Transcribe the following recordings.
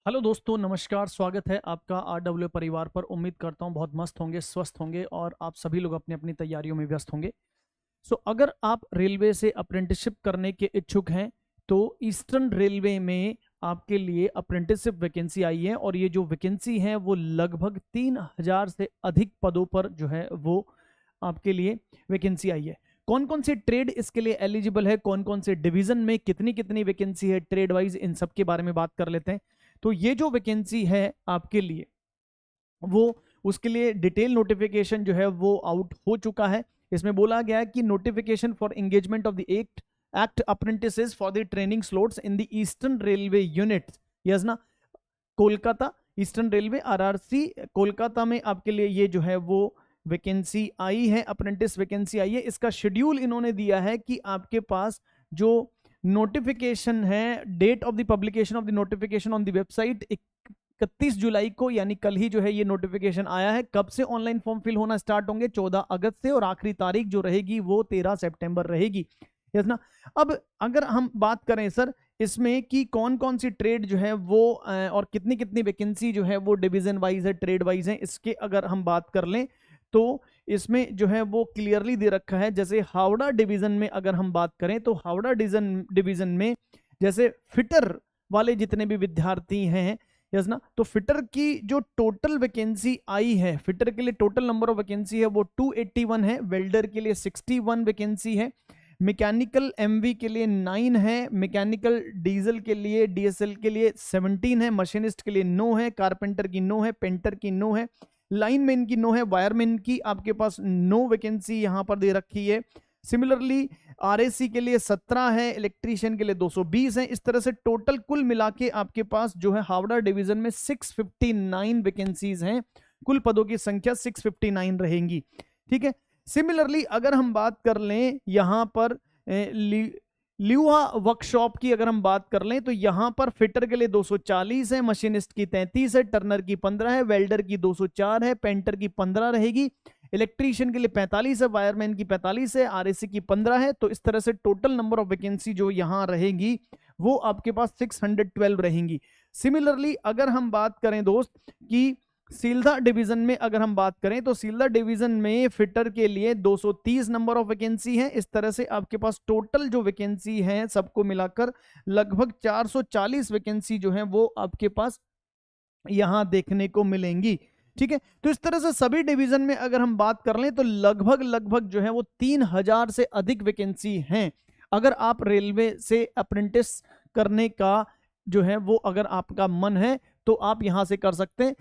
Hello दोस्तों, नमस्कार। स्वागत है आपका आरडब्ल्यू परिवार पर। उम्मीद करता हूँ बहुत मस्त होंगे, स्वस्थ होंगे और आप सभी लोग अपनी अपनी तैयारियों में व्यस्त होंगे। अगर आप रेलवे से अप्रेंटिसशिप करने के इच्छुक हैं तो ईस्टर्न रेलवे में आपके लिए अप्रेंटिसशिप वैकेंसी आई है और ये जो वैकेंसी है वो लगभग 3000 से अधिक पदों पर जो है वो आपके लिए वैकेंसी आई है। कौन कौन से ट्रेड इसके लिए एलिजिबल है, कौन कौन से डिवीजन में कितनी कितनी वैकेंसी है ट्रेड वाइज, इन सब के बारे में बात कर लेते हैं। तो ये जो वैकेंसी है आपके लिए वो उसके लिए डिटेल नोटिफिकेशन जो है वो आउट हो चुका है। इसमें बोला गया है कि notification for engagement of the act apprentices for the training slots in the eastern railway unit, yes ना, Kolkata eastern railway RRC Kolkata में आपके लिए ये जो है वो वैकेंसी आई है, अप्रेंटिस वैकेंसी आई है। इसका शेड्यूल इन्होंने दिया है कि आपके पास जो नोटिफिकेशन है, date of the publication of the notification on the website 31 जुलाई को, यानी कल ही जो है ये नोटिफिकेशन आया है। कब से ऑनलाइन फॉर्म फिल होना स्टार्ट होंगे? 14 अगस्त से, और आखिरी तारीख जो रहेगी वो 13 सितंबर रहेगी, यस ना। अब अगर हम बात करें सर इसमें कि कौन कौन सी ट्रेड जो है वो और कितनी कितनी वैकेंसी जो है वो डिवीजन वाइज है, ट्रेड वाइज है, इसके अगर हम बात कर लें तो इसमें जो है वो क्लियरली दे रखा है। जैसे हावड़ा डिवीजन में अगर हम बात करें तो हावड़ा डिवीजन में जैसे फिटर वाले जितने भी विद्यार्थी हैं, यस ना, तो फिटर की जो टोटल वैकेंसी आई है, फिटर के लिए टोटल नंबर ऑफ वैकेंसी है वो 281 है, वेल्डर के लिए 61 वैकेंसी है, मैकेनिकल एमवी के लिए 9 है, मैकेनिकल डीजल के लिए डीएसएल के लिए 17 है, मशीनिस्ट के लिए 9 है, कारपेंटर की 9 है, पेंटर की 9 है, लाइनमैन की 9 है, वायरमैन की आपके पास 9 वैकेंसी यहां पर दे रखी है। सिमिलरली आरएसी के लिए 17 है, इलेक्ट्रीशियन के लिए 220 है। इस तरह से टोटल कुल मिला के आपके पास जो है हावड़ा डिवीजन में 659 वैकेंसीज हैं, कुल पदों की संख्या 659 रहेंगी, ठीक है। सिमिलरली अगर हम बात कर लें यहां पर ल्यूहा वर्कशॉप की अगर हम बात कर लें तो यहां पर फिटर के लिए 240 है, मशीनिस्ट की 33 है, टर्नर की 15 है, वेल्डर की 204 है, पेंटर की 15 रहेगी, इलेक्ट्रीशियन के लिए 45 है, वायरमैन की 45 है, आरएसी की 15 है। तो इस तरह से टोटल नंबर ऑफ वैकेंसी जो यहां रहेगी वो आपके पास 612 रहेंगी। सिमिलरली अगर हम बात करें दोस्त कि सील्दा डिवीजन में अगर हम बात करें तो सील्दा डिवीजन में फिटर के लिए 230 नंबर ऑफ वैकेंसी है। इस तरह से आपके पास टोटल जो वैकेंसी है सबको मिलाकर लगभग 440 वैकेंसी जो है वो आपके पास यहां देखने को मिलेंगी, ठीक है। तो इस तरह से सभी डिवीजन में अगर हम बात कर लें तो लगभग जो है वो 3000 से अधिक वैकेंसी हैं। अगर आप रेलवे से अप्रेंटिस करने का जो है वो अगर आपका मन है तो आप यहां से कर सकते हैं।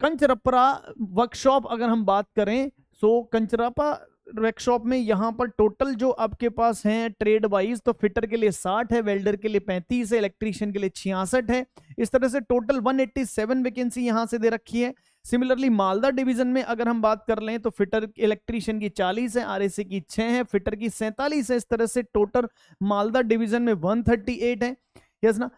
कंचरप्पा वर्कशॉप अगर हम बात करें तो कंचरप्पा वर्कशॉप में यहां पर टोटल जो आपके पास हैं ट्रेड वाइज तो फिटर के लिए 60 है, वेल्डर के लिए 35 है, इलेक्ट्रीशियन के लिए 66 है। इस तरह से टोटल 187 वैकेंसी यहां से दे रखी है। सिमिलरली मालदा डिवीजन में अगर हम बात कर लें तो फिटर इलेक्ट्रीशियन की 40 है, आरएसी की 6 है, फिटर की 47 है। इस तरह से टोटल मालदा डिवीजन में 138 है, यस ना।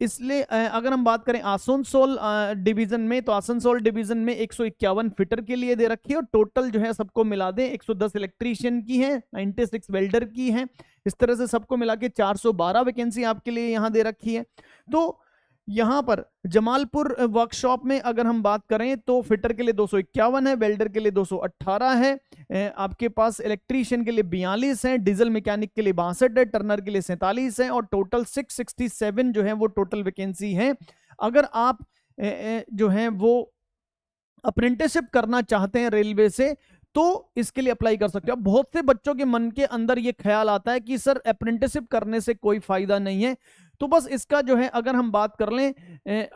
इसलिए अगर हम बात करें आसनसोल डिवीजन में तो आसनसोल डिवीजन में 151 फिटर के लिए दे रखी है और टोटल जो है सबको मिला दें 110 इलेक्ट्रीशियन की है, 96 वेल्डर की है। इस तरह से सबको मिला के 412 वैकेंसी आपके लिए यहां दे रखी है। तो यहां पर जमालपुर वर्कशॉप में अगर हम बात करें तो फिटर के लिए 251 है, वेल्डर के लिए 218 है, आपके पास इलेक्ट्रीशियन के लिए 42 है, डीजल मैकेनिक के लिए 62 है, टर्नर के लिए 47 है और टोटल 667 जो है वो टोटल वैकेंसी है। अगर आप जो है वो अप्रेंटिसशिप करना चाहते हैं रेलवे से तो इसके लिए अप्लाई कर सकते हो। अब बहुत से बच्चों के मन के अंदर ये ख्याल आता है कि सर अप्रेंटिसशिप करने से कोई फायदा नहीं है, तो बस इसका जो है अगर हम बात कर लें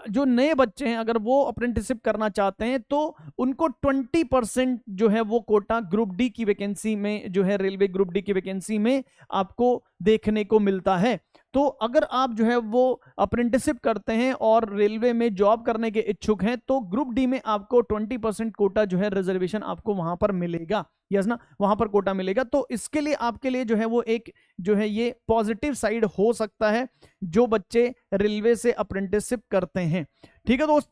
जो नए बच्चे हैं अगर वो अप्रेंटिसशिप करना चाहते हैं तो उनको 20% जो है वो कोटा ग्रुप डी की वैकेंसी में जो है रेलवे ग्रुप डी की वैकेंसी में आपको देखने को मिलता है। तो अगर आप जो है वो अप्रेंटिसशिप करते हैं और रेलवे में जॉब करने के इच्छुक हैं तो ग्रुप डी में आपको 20% कोटा जो है रिजर्वेशन आपको वहां पर मिलेगा, यस ना, वहां पर कोटा मिलेगा। तो इसके लिए आपके लिए जो है वो एक जो है ये पॉजिटिव साइड हो सकता है जो बच्चे रेलवे से अप्रेंटिसशिप करते हैं, ठीक है दोस्त।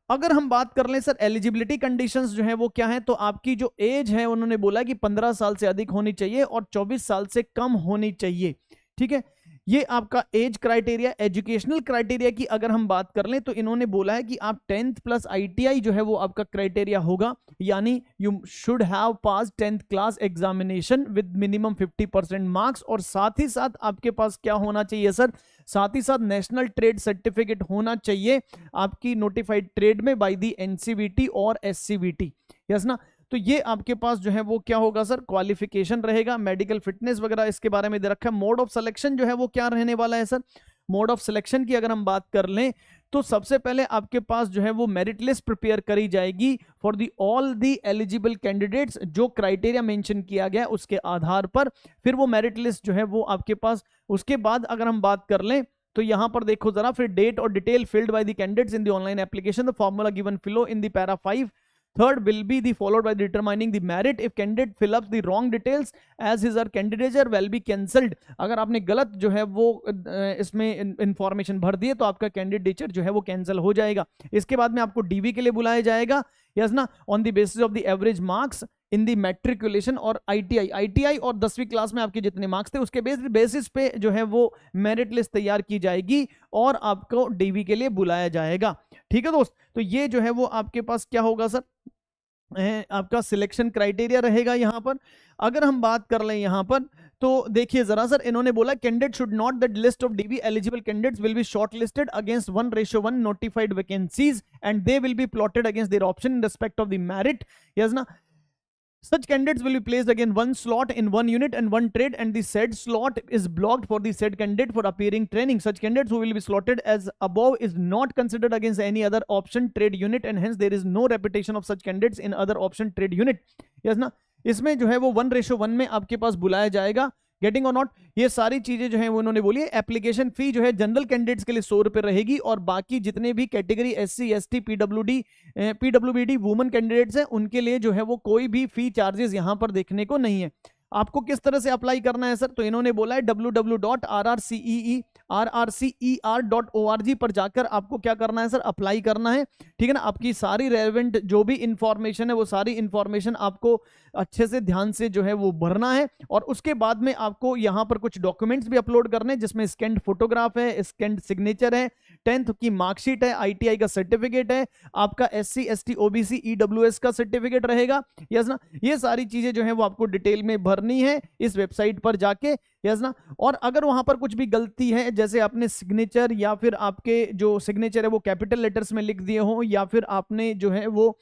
अगर हम बात कर लें सर एलिजिबिलिटी कंडीशंस जो है वो क्या है, तो आपकी जो एज है उन्होंने बोला कि 15 साल से अधिक होनी चाहिए और 24 साल से कम होनी चाहिए, ठीक है। ये आपका एज क्राइटेरिया, एजुकेशनल क्राइटेरिया की अगर हम बात कर लें तो इन्होंने बोला है कि आप 10th प्लस ITI जो है वो आपका क्राइटेरिया होगा, यानी you should have pass 10th class examination with minimum 50% marks, और साथ ही साथ आपके पास क्या होना चाहिए सर, साथ ही साथ नेशनल ट्रेड सर्टिफिकेट होना चाहिए आपकी नोटिफाइड ट्रेड में बाय दी NCVT और SCVT, यस ना। तो ये आपके पास जो है वो क्या होगा सर, क्वालिफिकेशन रहेगा, मेडिकल फिटनेस वगैरह इसके बारे में दे रखा है। मोड ऑफ सिलेक्शन जो है वो क्या रहने वाला है सर, मोड ऑफ सिलेक्शन की अगर हम बात कर लें तो सबसे पहले आपके पास जो है वो मेरिट लिस्ट प्रिपेयर करी जाएगी for the all the eligible candidates, जो क्राइटेरिया मेंशन किया गया उसके आधार पर फिर वो मेरिट लिस्ट जो है वो आपके पास। उसके बाद अगर हम बात कर लें तो यहां पर देखो जरा, फिर डेट और detail filled by the candidates in the online application, the formula given below in the para 5, third will be the followed by determining the merit if candidate fill up the wrong details as his or candidature will be cancelled। अगर आपने गलत जो है वो इसमें information भर दिए तो आपका कैंडिडेचर जो है वो कैंसिल हो जाएगा। इसके बाद में आपको डीवी के लिए बुलाया जाएगा, यस ना, on the basis of the average marks in the matriculation और ITI और 10वीं क्लास में आपके जितने मार्क्स थे उसके बेसिस पे जो है वो मेरिट लिस्ट तैयार की जाएगी और आपको डीवी के लिए बुलाया जाएगा। ठीक है दोस्त, तो ये जो है वो आपके पास क्या होगा सर, आपका सिलेक्शन क्राइटेरिया रहेगा। यहां पर अगर हम बात कर लें यहां पर तो देखिए जरा सर, इन्होंने बोला candidate should not that list of DV eligible candidates will be shortlisted against 1:1 notified vacancies and they will be plotted against their option in respect of the merit, yes ना। Such candidates will be placed again one slot in one unit and one trade, and the said slot is blocked for the said candidate for appearing training. Such candidates who will be slotted as above is not considered against any other option trade unit, and hence there is no repetition of such candidates in other option trade unit. Yes ना, इसमें जो है वो 1:1 में आपके पास बुलाया जाएगा। Getting और नॉट, ये सारी चीजें जो है वो उन्होंने बोली है। एप्लीकेशन फी जो है जनरल कैंडिडेट्स के लिए 100 रुपए रहेगी और बाकी जितने भी category SC ST PWBD women candidates हैं उनके लिए जो है वो कोई भी फी चार्जेस यहां पर देखने को नहीं है। आपको किस तरह से अप्लाई करना है सर, तो इन्होंने बोला है www.rrcer.org पर जाकर आपको क्या करना है सर, अप्लाई करना है। ठीक है ना, आपकी सारी रेलेवेंट जो भी इंफॉर्मेशन है वो सारी इंफॉर्मेशन आपको अच्छे से ध्यान से जो है वो भरना है और उसके बाद में आपको यहाँ पर कुछ डॉक्यूमेंट्स भी अपलोड करने हैं जिसमें स्कैन्ड फोटोग्राफ है, स्कैन्ड सिग्नेचर है, 10th की मार्कशीट है, ITI का सर्टिफिकेट है, आपका SC ST OBC EWS का सर्टिफिकेट रहेगा, यस ना। ये सारी चीजें जो है वो आपको डिटेल में भरनी है इस वेबसाइट पर जाके, यस ना। और अगर वहां पर कुछ भी गलती है, जैसे आपने सिग्नेचर या फिर आपके जो सिग्नेचर है वो कैपिटल लेटर्स में लिख दिए हो या फिर आपने जो है वो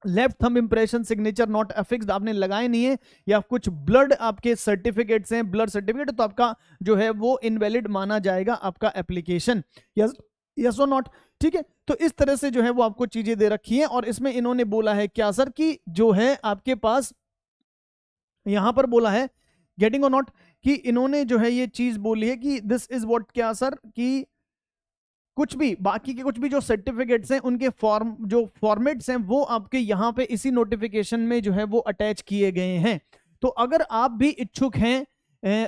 left thumb impression signature not affixed आपने लगाए नहीं है या कुछ ब्लड आपके सर्टिफिकेट्स हैं, ब्लड सर्टिफिकेट, तो आपका जो है वो इनवैलिड माना जाएगा आपका एप्लीकेशन, यस और नॉट। ठीक है, तो इस तरह से जो है वो आपको चीजें दे रखी हैं और इसमें इन्होंने बोला है क्या सर कि जो है आपके पास यहां पर बोला है गेटिंग और नॉट कि इन्होंने जो है ये चीज बोली है कि दिस इज व्हाट क्या सर कि कुछ भी बाकी के कुछ भी जो सर्टिफिकेट्स हैं उनके जो फॉर्मेट्स हैं वो आपके यहाँ पे इसी नोटिफिकेशन में जो है वो अटैच किए गए हैं। तो अगर आप भी इच्छुक हैं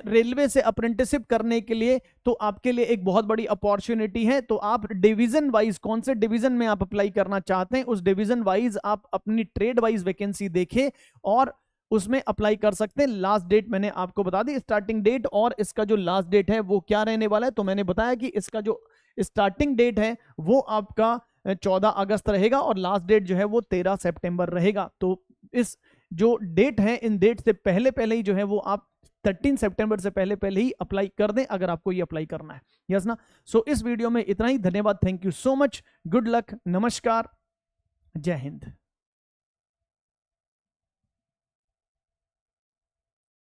रेलवे से अप्रेंटिसशिप करने के लिए तो आपके लिए एक बहुत बड़ी अपॉर्चुनिटी है। तो आप डिवीजन वाइज कौन से डिवीजन में आप अप्लाई करना चाहते हैं उस डिवीजन वाइज आप अपनी ट्रेड वाइज वैकेंसी देखें और उसमें अप्लाई कर सकते हैं। लास्ट डेट मैंने आपको बता दी, स्टार्टिंग डेट और इसका जो लास्ट डेट है वो क्या रहने वाला है। तो मैंने बताया कि इसका जो स्टार्टिंग डेट है वो आपका 14 अगस्त रहेगा और लास्ट डेट जो है वो 13 सितंबर रहेगा। तो इस जो डेट है इन डेट से पहले पहले ही जो है वो आप 13 सितंबर से पहले पहले ही अप्लाई कर दें अगर आपको ये अप्लाई करना है, यस ना। सो इस वीडियो में इतना ही, धन्यवाद, thank you so much, good luck, नमस्कार, जय हिंद।